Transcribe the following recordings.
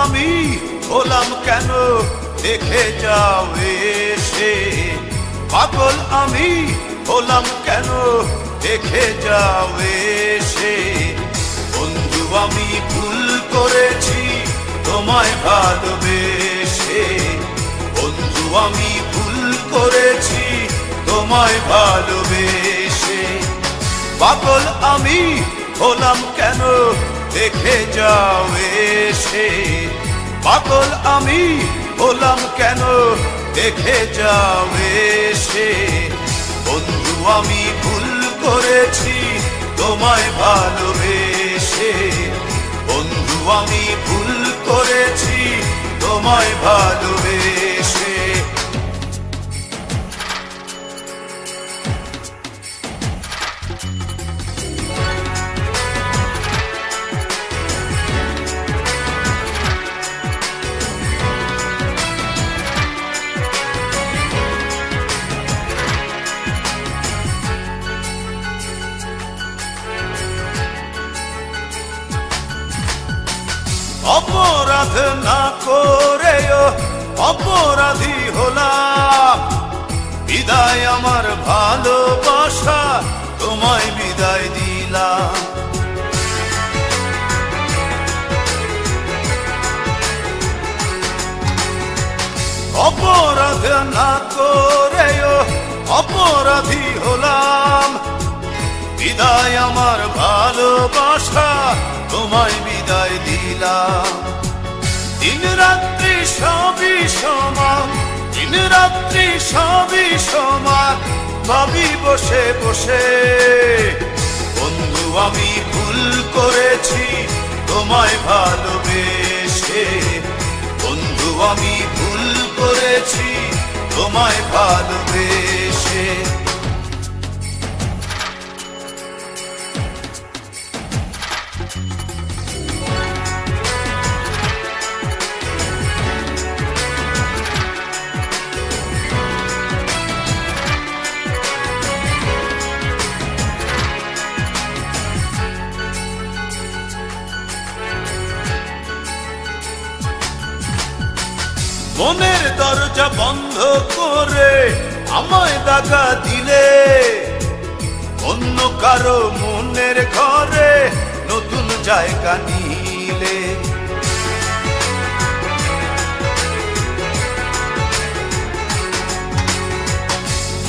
আমি হলাম কেন দেখে যাও এসে, পাগল আমি হলাম কেন দেখে যাও এসে। বন্ধু আমি ভুল করেছি তোমায় ভালোবেসে, বন্ধু আমি ভুল করেছি তোমায় ভালোবেসে। পাগল আমি হলাম কেন দেখে যাও এসে, পাগল আমি হলাম কেন দেখে যাও এসে। বন্ধু আমি ভুল করেছি তোমায় ভালোবেসে, বন্ধু আমি ভুল করেছি তোমায় ভালোবেসে। অপরাধ না করেও অপরাধী হলাম, বিদায় আমার ভালোবাসা তোমায় বিদায় দিলাম। অপরাধ না করেও অপরাধী হলাম, বিদায় আমার ভালোবাসা তোমায় বিদায় দিলাম। দিন রাত্রি সবই সমান, দিন রাত্রি সবই সমান, ভাবি বসে বসে। বন্ধু আমি ভুল করেছি তোমায় ভালোবেসে, বন্ধু আমি ভুল করেছি তোমায় ভালোবেসে। মনের দরজা বন্ধ করে আমায় দাগা দিলে, অন্য কারো মনের ঘরে নতুন জায়গা নিলে।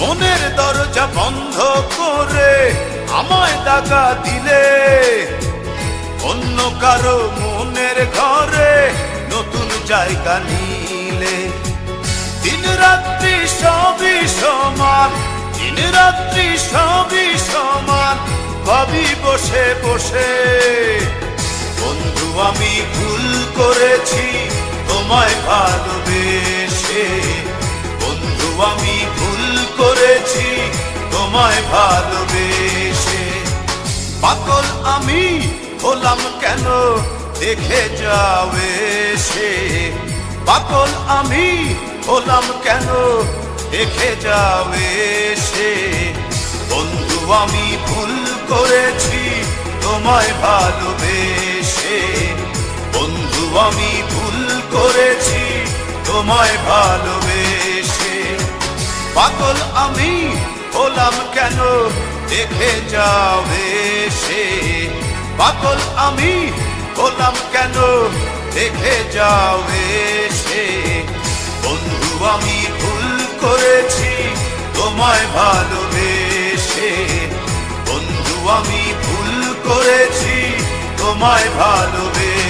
মনের দরজা বন্ধ করে আমায় দাগা দিলে, অন্য কারো মনের ঘরে নতুন জায়গা নিলে। দিন রাত্রি সবই সমান, দিন রাত্রি সবই সমান, ভাবি বসে বসে। বন্ধু আমি ভুল করেছি তোমায় ভালোবেসে, বন্ধু আমি ভুল করেছি তোমায় ভালোবেসে। পাগল আমি হলাম কেন দেখে যাও এসে, পাগল আমি হলাম কেন দেখে যাও এসে। বন্ধু আমি ভুল করেছি তোমায় ভালোবেসে, বন্ধু আমি ভুল করেছি তোমায় ভালোবেসে। পাগল আমি হলাম কেন দেখে যাও এসে, পাগল আমি হলাম কেন দেখে যাও এসে। বন্ধু আমি ভুল করেছি তোমায় ভালোবেসে, বন্ধু আমি ভুল করেছি তোমায় ভালোবেসে।